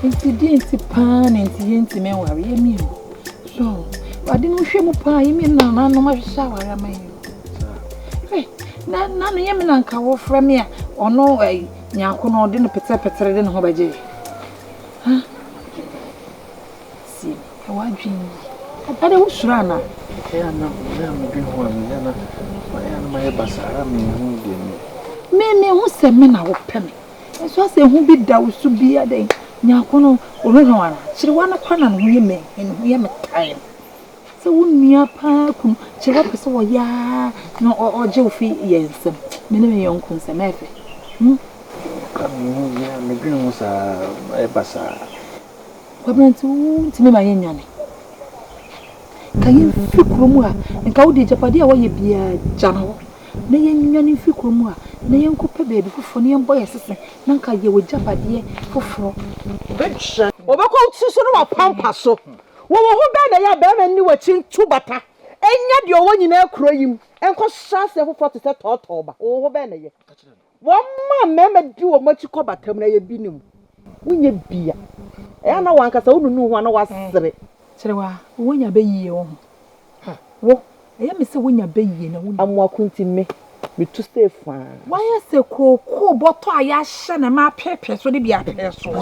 Inti di inti pan inti yenti me wari yemi. So, I didn't share my pie, you mean no much shower. Hey, no, yemi nanka wo from me or no way. Nyakuno didn't pet than Hobaji. Huh? See, I want dream. I don't shrana. I am not doing one. I am my basara, me who said men are penny. And so I say, who be thou to be a day. Nyakuno, or she want a pan and women, and we am a time. So wouldn't me up, she up so ya, no, or Dufie, yes, many young concern. My green was a bazaar. What meant to me, my yanny? Can you feel Cromwa and how did Japadia why you be a general? Nay, yanny feel Cromwa, nay, uncle baby for near boy assistant, Nanka, you would Japadia for four. Bitch, Obako Susan or Pampaso. What better ya bear and you were chin two butter? And yet your one in a cream and cost shots ever for to set October. Oh, Benny. One man, mamma do a much cobber terminate binum. When you be, and no one can only know one was three. Chewa, when you be you. What? I am Mr. When you be you, I'm walking to me to stay fine. Why is the cool bottle? I shan and my papers will be a person.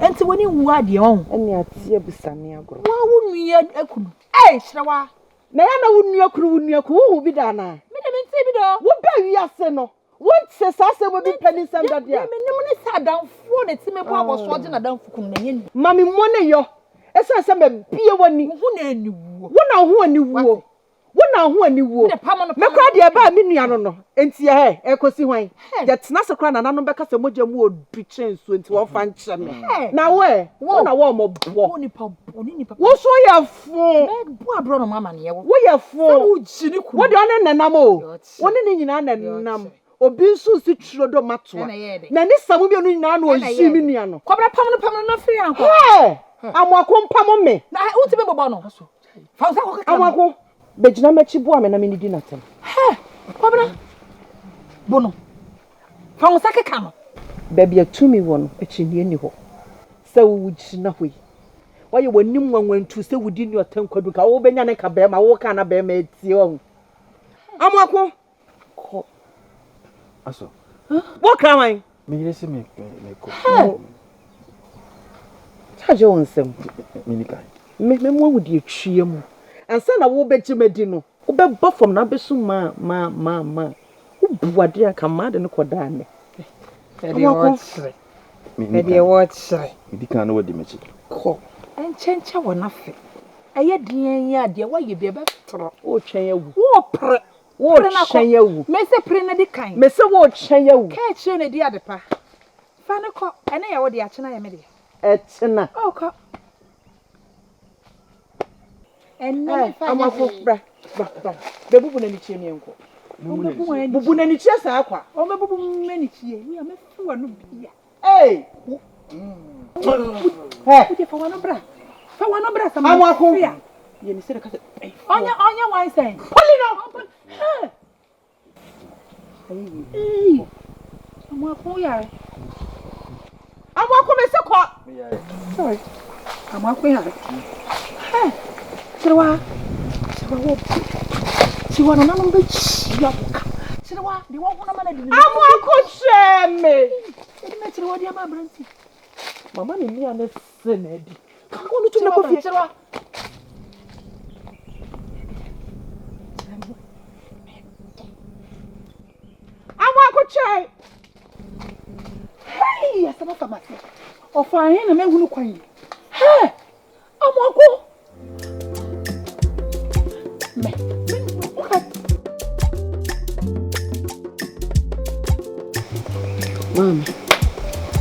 And to when you were the own, and you see a bisania. Why wouldn't we add a cool? Eh, Shawa? Nana wouldn't your crew near who be done. What bear you say no? What says I will be pennies and that year? Sat down for it. Timber was watching a down for Mammy, one yo. As I said, be one who knew war. One who knew. Macradia about Miniano, and see her, echo see why. That's not a crown and I'm back as a mojo would be changed to one fine chamois. Now, where? One a warm of one. What's all your phone? What brought a mamma? What your phone? What on an animal? One in an num. Obisu si trodo matwa na ni samu bi onu nyina na ohimi nia no kobra pam no free anko amwako mpam me na utime bobo no fa usa ko amwako bejina machi bua me na me ni di natem kobra bono fa usa keka no bebia tumi wo no echinie ni ho se wo gina hoi waye wanim wanwantu se wudi ni otankwadu ka wo benya ne ka be ma wo ka na be ma etie o amwako ko aso what cry me yesi me ko charge on sem me mo wudi etwie mu ansa na wo beji medi no wo be ba from na besu ma wo buade aka ma de ne koda ne me de watch me di kan no wadi mechi ko enchencha wona fe eye den ya de wa ye be be tro o twen yawu wo pre wo twen yawu me se pre na di kan me se wo twen yawu ka twen na di adepa fa ne ko ene ya wo de a chena ya me de etena o ko enne fa amako bra be bubu na ni chie mi enko bubu na ni chie sa akwa o me bubu me ni chie wi me fi wa no bia eh wo de fa wa no bra sama amako ye ni se de ka onya wan say poli no eh amako ya amako me se ko sorry amako ya Sirwa wo Sirwa no nanu be chia boka Sirwa di wo hona mana di amako cheme edi me Sirwa di ama branti mama ni mi ane se na di kako no tumi ko fi Sirwa amako che hey asama famasi ofa hin na me hunu kwan hey amako Mama,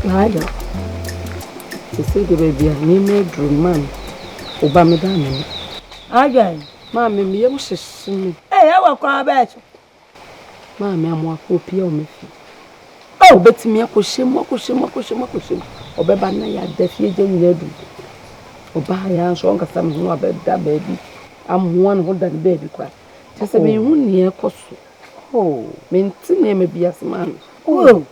I don't. She said, baby, I need a drum, man. Obama Dana. Again, Mamma, me, I'm saying, hey, I will call back. Mamma, I'm walking up me. Oh, but me, I could shame, or Babana, ya Dufie, Jenny, or buy a stronger some more about that baby. I'm one who that baby cry. Just a me, one near Cosu. Oh, mean to name a bias man. Oh.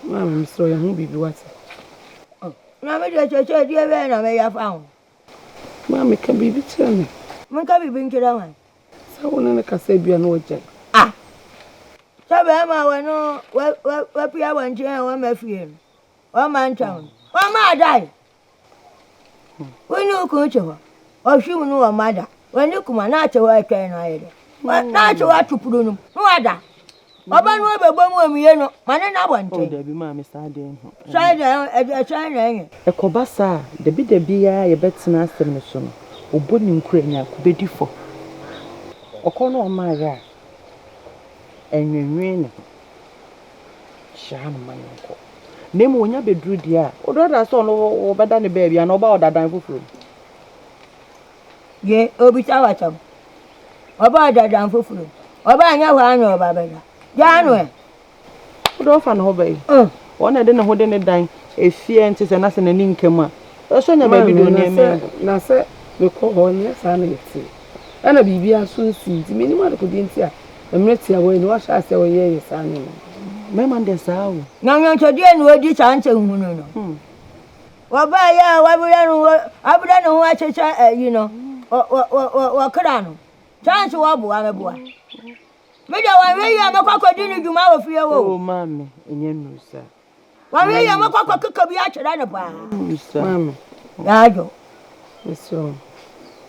Mama, so you won't be what? Na me de cheche die be na me ya fa ho. Mama can be bitching. Mun ka bi bin kira wan. So one na ka say bia no je. Ah. Sabe ma we no we pia wan je wa ma fie no. Wa man town. Wa ma dai. We no ko chewa. O hwi no wa ma da. We ni kuma na chewa kai no aye. Na chewa tupuru no. No ada. Oba no be gbo mu amiye no. Mane na bonte. Oh, Debbie, Mammy, Saturday. China. A cobassa, the bit of beer, your bets and ask them, son. O bunning crane, could be differ. O corner on my rack. And you rain. Sham, my uncle. Name when you be drew dear. Or rather, son or better than the baby, and about that dime for Ye, Obi Tawacham. About that dime for food. Oba nya wa anya oba bega. Janwe. Odo fa no obey. One I didn't hold any dime. A fear and tis an ass and an income. That's when your baby do near me. Now, sir, we call on yes, I need to. And a baby as soon see the minimum could be here. The minute I will wash us away, yes, I know. Mamma, there's how. Now, to the end, what did answer? Well, by ya, I would know what you know, or Karano. Chance of Abu, I'm a boy. Maybe I am a cock dinner to my fear. Oh, mammy, and you know, sir. Why, I am a cock could be at another bar. Mammy, I go. So,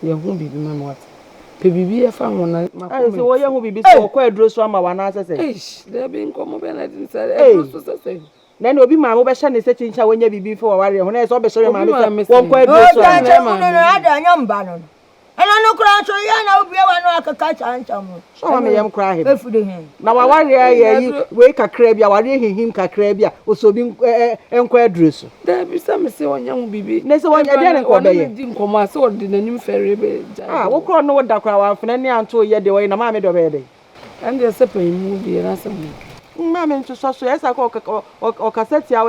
you won't be remember what. Baby, I found one. I say, well, you will be so quite dressed from my one answer. They're being common, I didn't say. Then will be my mobile shan is setting when you be before worry when I saw Bessie, my miss one quite dressed. I young baron. And I know crash, so you know, be one like a catch and some. So I am crying. Now, I worry, wake a crab, you are him, Cacrabia, also being quite dressed. There be some say one young baby. Next one, I didn't come my sword in a new ferry. Ah, what can know what the crowd for any until yet the way in a mammy already. And they're separate movie and answer me. Mammy to so yes, I call or cassette. Now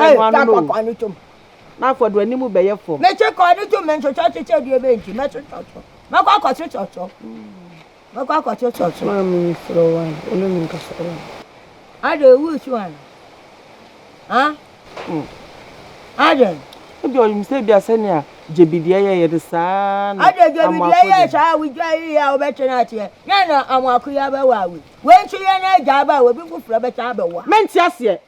for the animal bay for. Let's check on it to mention church, your baby, Metro. My cock or church. My cock or church. Mammy, throw one, only I do which one? Huh? I do. You say, be a senior, JBDA, the son. I did JBDA, I will try our better not here. Yana, I'm a Kuyaba. When she and Jabba will be for a better one. Mentias,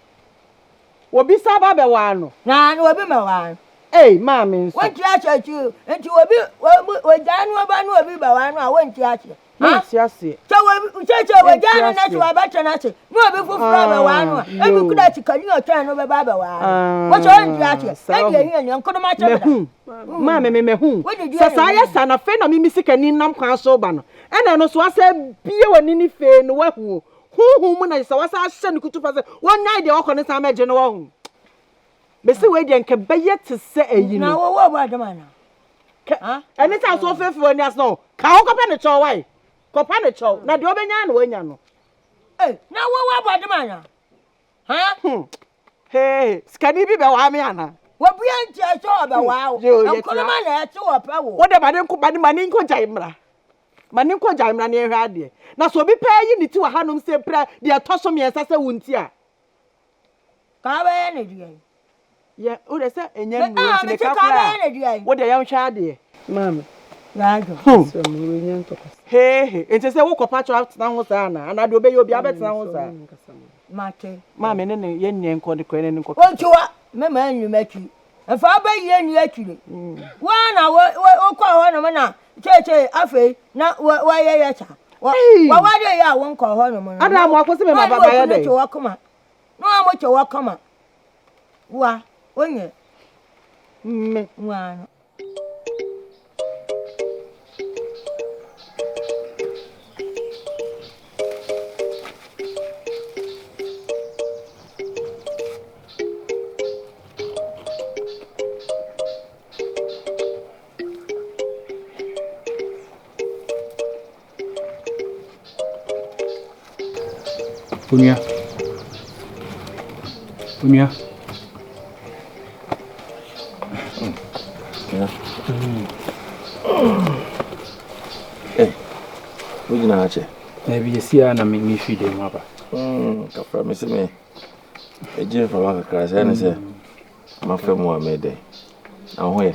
will be Sababa one. None will be my one. Hey, mammy, what at you, and you will be well done. Will be by one. I went to you. Yes, so we church over down and to a better nothing. No, before one. And you could actually cut your turn over Baba. What's on that? Say, and couldn't match him. Mammy, me whom? What did you say? I son of friend of me, Missy can in Nam Castle Banner. And I know so I said, be and any fair no way. Who when I saw us, I sent to pass one night the Oconus I'm a general. Missy Wadian can be yet to say, you know, what about the man? And it's also fair for when there's no cow capanecho way. Copanecho, not the Obenyan, when you know. Hey, now what about the man? Huh? Hey, can you be Bawamiana? What we ain't saw about wow. You could have managed to a power. What about the Maninko Jaimra? Maninko Jaimra near Radi. Now, so be paying it to a Hanum say prayer, the Atosomi as I won't here. Carve yeah, oh, that's it. And then what the young child dear, Mammy. Hey, it's a walk patch out now, and I do obey your biabet now. Mate, Mammy, and yen and call the crane and cook. Won't you up? Mamma, you make you. And far by yen actually. 1 hour, call one of mana. Che, Afe, not why yet. Why do you won't call one? I don't walk with him about my day to walk on. No, I'm what you walk on. Why? When you? One. Punya. Yeah. Hey, what you know? Maybe you see, I'm a me feeding mother. Kafra, Miss Me. Eje from Accra say my friend Mohammed. Now where?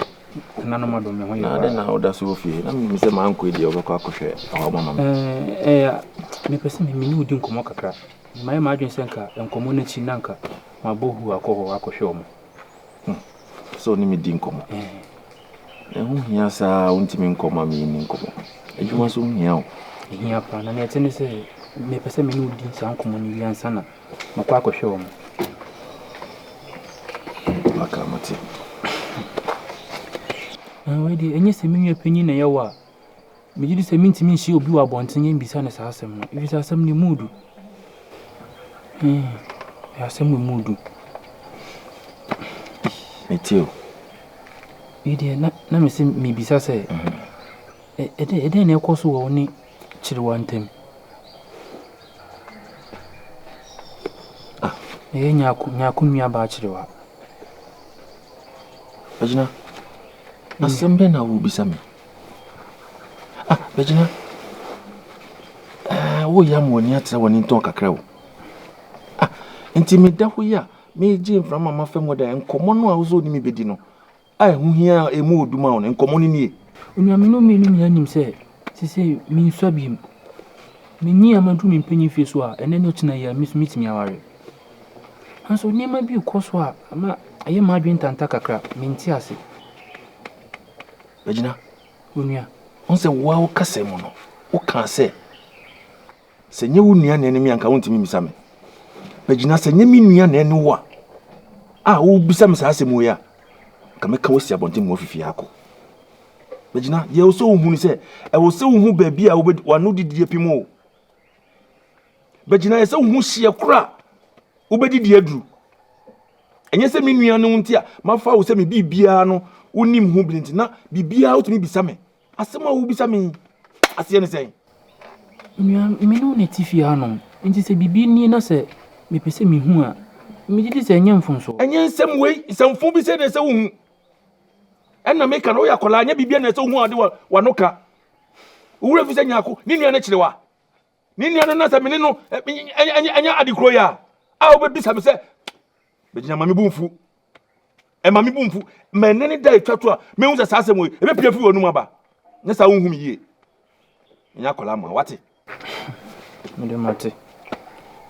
Nana madam me ho ye. Na de na oda so fie. Na me say man ko di obekọ akọhwe awa mama. Me pese me ni udi nkomo kakra. My imagine senka nkomo na chi nanka mabohu akọhwe omo. So ni me di nkomo. Hu hia sa untimi nkomo mi ni nkomo. Ejuma so hia o. Hia pa na ete ne se me pese me ni udi sa nkomo ni wiansa na makọ akọhwe omo. Akamati. Wedi enye se menwe panyi na yewa. Me gidi se mintimi nshi obi wa bontenye mbisa ne sa asem no. Ibi sa asem ni mudu. Ya asem ni mudu. Etio. Idi na me se me bisa se ede na ekoso wo ni chiri wantem. Nyaku nua ba chiri wa. Bajina. Asembe na wo bisa me. Bajina. Wo ya mo ni atra woni nton kakra wo. Enti me da ho ya, me ji mfra mama fam wo da enkomo no a wo zo ni me bedi no. Hu hia emu oduma wo enkomo ni nie. Onua me no me ni anim se mi nso biem. Me nyi amadu me mpanyi fie so a ene no tena ya mitimi aware. Anso ni ma bi ukoso a ama aye ma adwen tanta kakra me nti ase. Bajina. Onua. On se wa wo kase mo no. Wo kan se. Se nye wo nua na enemi anka wontimi misa me. Bajina se nye mi nua na eni wo a wo bisa me sa asemu ya. Ka me ka wo si abonte mo fifi akọ. Bajina ye wo so hu ni se e wo se hu ba bi a wo wanu didie pimo. Bajina ye se hu hie kura. Wo be didie aduru. Enye se mi nua no nti a mafa wo se me bibia no unim hu blinti na bibia utumi bisa me. Asema wo bisa me. Asiye ne sen. Me no ne tifi anom. Nti se bibi ni na se me pese me hu a me didi se enye mfonso. Enye nsem wei, nsemfo bi se ne se wo hu. Enna me ka no ya kola anya bibia na se wo hu ade wa no ka. Wura fi se nyako, ni nua na kirewa. Ni nua na se me no anya adikro ya. A wo be bisa me se bejina mami bumfu. Mami bumfu. Menene da etwato a me hu se sa asem wei, ebe pia fi wonu aba. Nya sa wo hu mi yie. Nya kola ma wate. Mede mate.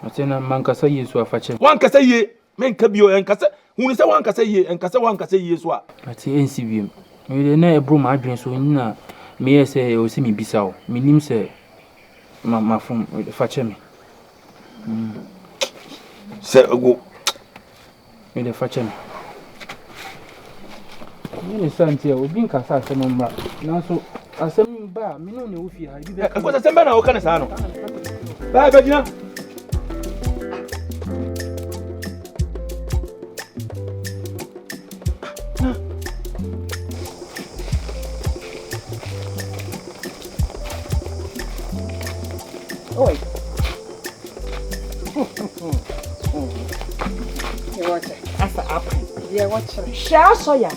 Mate na mankasa Yesu afache. Wankasa yie, menka bio enkasa. Hunu se wankasa yie, wankasa yie so a. Mate ensibiem. Mede na ebro ma adwen so nyina me yese o se mi bisa o. Minim se mafum fache me. Se go. Mede fache me. Ni santia obi nkasa asem mba. Nanso asem ba me no ne wo fi ha bi be. Ko se semba na wo kana sa no. Ba bejina. Oi. Wacha. Asa apa. Ye wacha. Sha so ya.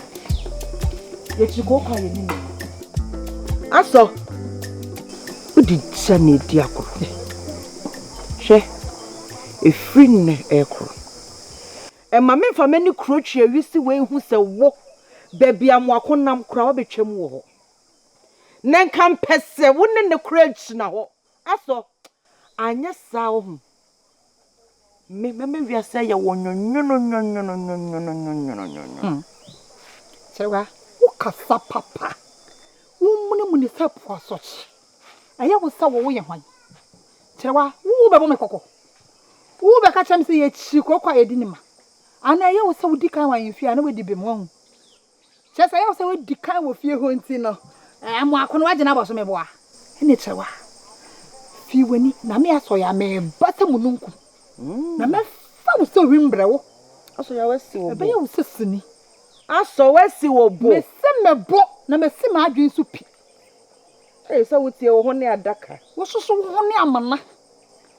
Ye chiko kwa ye nini. Aso. Udi tsane di akoro. Hwe. Efri ne ekoro. Ma me fa mani krochi awisi we hu se wo. Baby amwakonam kura wo betwam wo ho. Nenka mpese wo ne krochi na ho. Aso. Anya sa wo. Me wi asa ya wonyono. Sewa, ukasa papa. Muni sa po asochi. Aya wo sa wo ye hwan. Sewa, wo be bo me kokko. Wo be ka cham se ye chi kokko edinima. Ana aya wo sa wo dikan wan yefia na we di be mo hu. Chesa aya wo sa wo dikan wo fie ho nti no. Mo akono wagye na boso me boa. Ene sewa. Fi wani na me aso ya me bata mununku. Na me fa wo so wimbre wo. Aso ya wasi wo. Ebe ya wo sesini. Aso wasi wo bo. Me se me bo na me se ma adwen so pi. So wo tie wo ho ne adaka. Wo soso wo ho ne amana.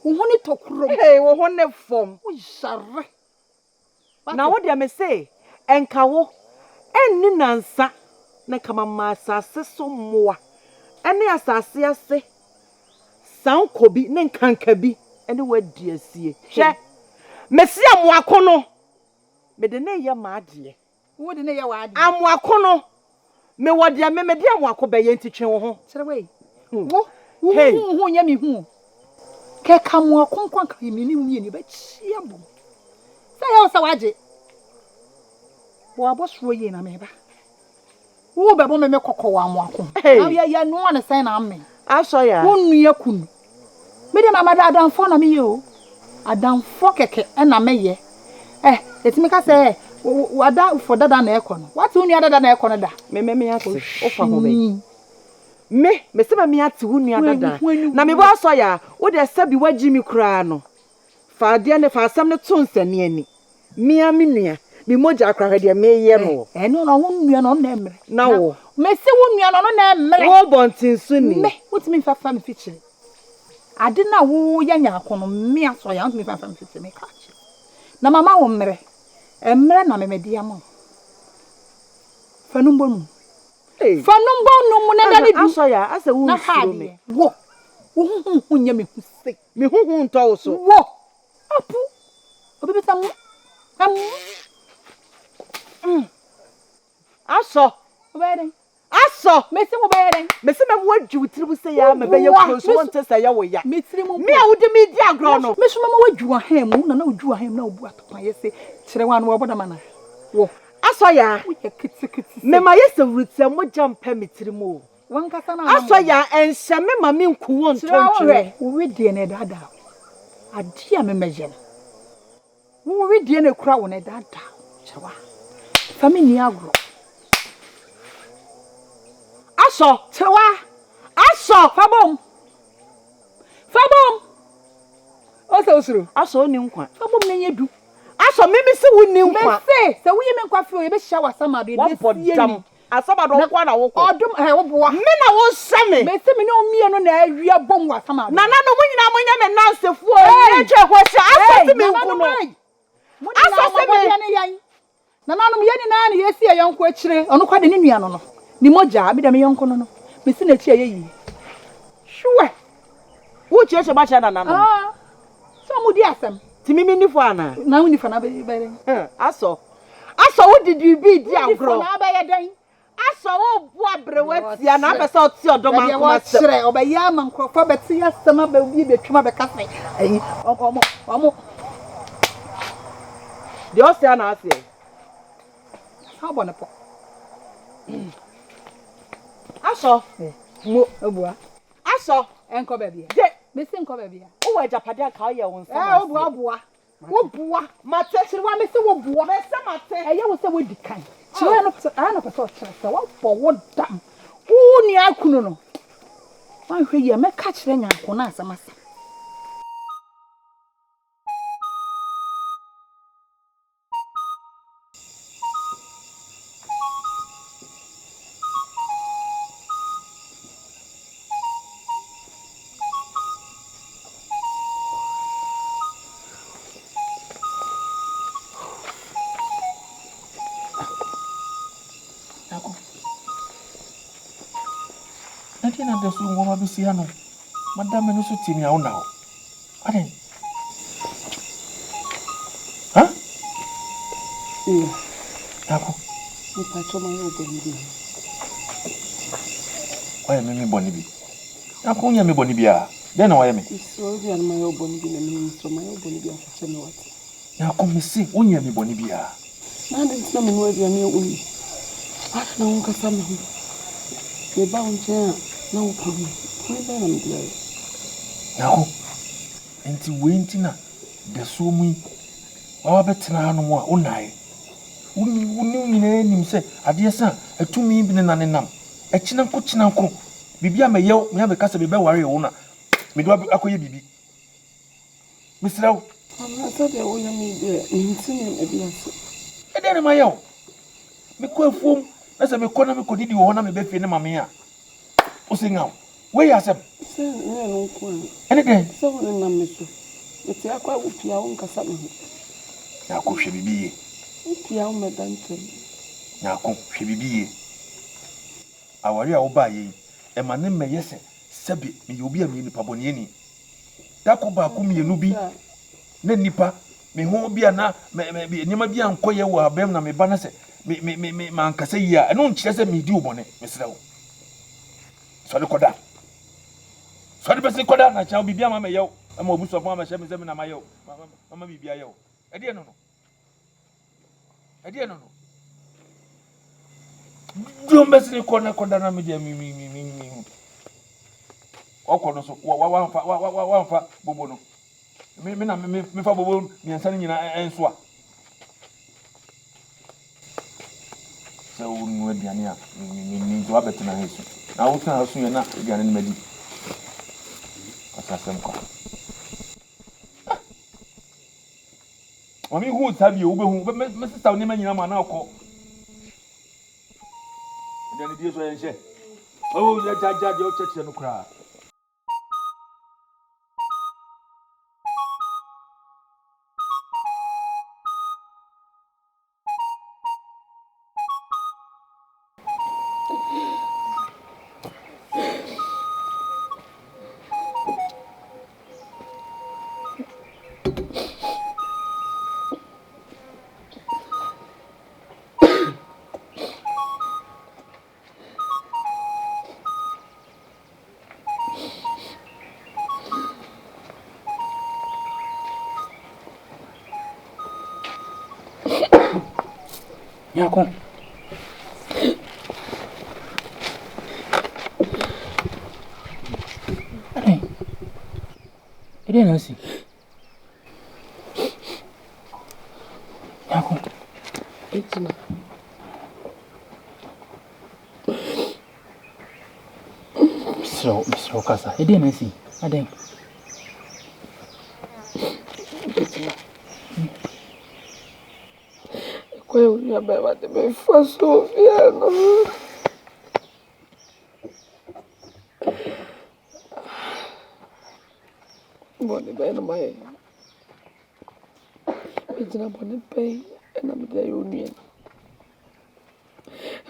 Wo ho ne tokuro. Wo ho ne fom. Wo jare. Na wo dia me say enka wo enni nansa na kama ma asase so moa. Ene asase san kobi ne nkanka bi ene wadi asie. Hwe Messi amuakono. Me de ne ye maade. Wo de ne ye wa ade. Amuakono. Me wode me de amuako be ye ntitwe wo ho. Kire we. Wo hu nya mi hu. Ke kamu akonkwan ka mi ni hu ye ni ba chia bo. Sa ya sa waje. Bo abosro ye na me ba. Wo be bo me kokko wa amuako. Na ya no na sen na amen. Aso ya. Wo nua kunu. Me de mama da adamfo na me ye o. Adamfo keke na me ye. Etimi ka se wada for dada na ekono. What unu dada na ekono da? Me ate. Ofa ho be. Me se me ate unu dada. Na me bo aso ya, wo de se bi wagi mi kura no. Fa de ne fa asam ne to nsane ani. Mia me nua, me moja akra de me ye no. No wo nua no na emre. Na wo. Me se wo nua no na emre. Wo bontin so ni. Me, wotimi fa me fichire. Ade na wo ya nya akono me aso ya wotimi fa me fichire me ka. Na mama wo mre. Emre na me media mo. Fanumbo nu. Fanumbo nu mu na dade du. Aso ya, ase wo nsuro me. Wo. Wo hu nya me hu se. Me hu nto wo so. Wo. Apu. Obebeta mu. Aso. Obere. Aso. Me se mo bayere. Me se me wadwu tribu se ya me be ye kuro so won tesa ya wo ya. Me trimu. Me a wudi me di agro no. Me so mama wadwu ahem na wadwu ahem na obu atopan ye se kire wan wo boda mana. Wo. Aso ya. Wo ye kiti. Me ma ye se wrutia mo jampa me trimu. Wan kasa na. Aso ya enhye me ma me nku won tontwe. Wo we die ne dada. Ade a me meje. Wo we die ne kura wo ne dada. Chewa. Family agro. Aso, chewa. aso, Fabom. Oso osuru. Aso ni nkwa. Fabom nenye du. Aso me se wo ni nkwa. Me se wo ye me nkwa fi o ye be shower sama do e be sie. Asaba do kwa na wo ko. Odum wo boa. Me na wo same. Me se me ne omie no na awia bom wa sama do. Na no mo nyina mo nya me nansefu o. E che ho se aso se me nku no. Aso se me ne yan. Na nanom ye ni na na ye si ayonko akire. Ono kwa de ne nua no. Ni moja bi da me yonko no. Me si na chi ayeyi. Sure. Wo chi ba cha na nanom. So mu di asem. Ti mi nifo ana. Na wo nifa na be Aso. Aso wo didi bi di agro. Na ba ye dan. Aso wo bu abrewa tia na pese o ti odo man kuma se. Kire obaye amankrofo beti asem ba bi betwuma be kase. Ayi omo. De o se ana ase. How about po? Aso. Mo obua. Aso. Enko ba bia. Je, Me si enko ba bia. wo wa japade aka ye won sa. Obua. Wo bua. Mate Kire wa me se wo bua. me se mate. Eye wo se wo dikan. Kire no pese ana pese o kire se wo bo wo dam. Wo ni akunu no. Wan hwe ye me ka kire nyanko na asamasa. Na da su ngoma bi si ano. Madam no so timi awo na o. Aden. Ha? Ako. Ni pa choma yo boni bi. Oya me boni bi. Ako nya me boni bi a. Den na oya me. So bi an ma yo boni bi na me so ma yo boni bi a fa me wat. Na ko me si onya me boni bi a. Na den na me no aduane e uni. Na won kasa me ho. Me ba won chen na wo pa me. Ni ba na me dia. Ako. Enti wenti na da so mu wa betena no mo a onai. Wuni nyina nim se ade sa atumi bi na nenam. Ekina nko bibia me yew me be kasa be ware wo na. Me do akoye bibi. Misrawo. Ama sabe wo ya me dia. Ni ntini e dia se. E de na ma yew. Me ko afuom na se me ko na me ko didi wo na me be fie ne mame a. O singa. We ya sem. Se ne no ko. Ene den. Se wo na me so. Eti akwa wo pia wo nkasa me ho. Ya ko hwe bibi. Pia wo me dantem. Ya ko hwe bibi. Awari a wo ba ye. E ma ne me yese sebe me yobi a me nipa boni ani. Da ko ba ko mienu bi. Na nipa me ho bia na me nyama bia nkoye wo abem na me ba na se me mankasa yi a eno nkyere se me di obone mesra wo so de koda na cha bibia ma meyew ama obuso fo ma hye me se me na mayew mama bibia yew ede no Dumbesi koda na media mi okono so wa fa bobo no me na me fa bobo mi ansane nyina enso a so wonu aduane a ni do abetina hesu na wo tan asu na aduane ni madi asasem kwa Mami hu sabi o be hu me sister ni ma nyina ma na akọ aduane die so yenhye oh ya jaja de o cheche no kra Yako. Hey. Ede nasi. Yako. Etina. Misro kasa. Ede nasi. Adeng. Eu ia bater bem fácil, Viana. Bone bem no meio. Pedindo bone bem, é na medida eu união.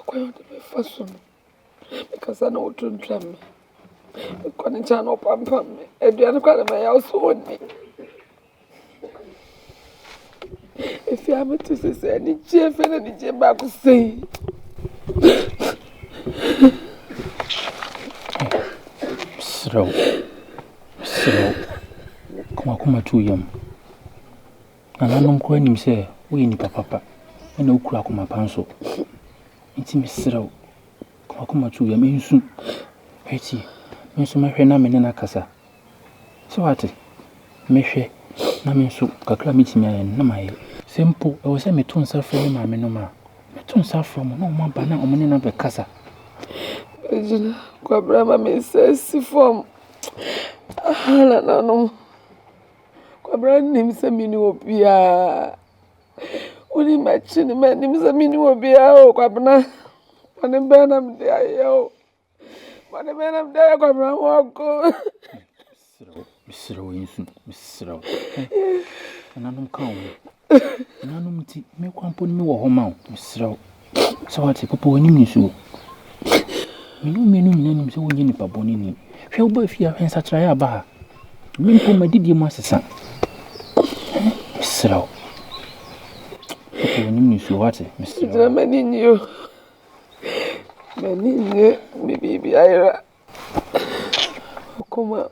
Eu ia bater bem fácil. Me casar no outro drama. Quando já não pampa, eu ia no cara mais alto. If you have to say any chef and any chef back to say. Slow. Kuma tu yam. Ananom kwa nim se we ni papa. Na ukura kuma panso. Nti mesrew. Kuma tu yam ensu. Eti. Mensu mahwe na menena kasa. So what? Mehwe na mensu kakra mitimi ayen na maye. Simple, I was saying, me too suffering, my menoma. Me too suffering, no more banana, or money number casa. Quabrama me says, si form. No. Quabran names a minuopia. Only my chin man names a minuopia, or Quabna. When a banam there, yo. When a banam there, Quabran walk. Mr. And I'm calm. Nanumti, me company me wo homa o, Mr. So what papa wani mi so. Menu nyanim se wonye nipa boni ni. Hwe wo ba fia hwen satra ya ba ha. Me mpo madidi mu asesa. Mr. Papa wani mi so what, Mr. Mr. Maninyo. Maninyo, me baby Ira. Makoma.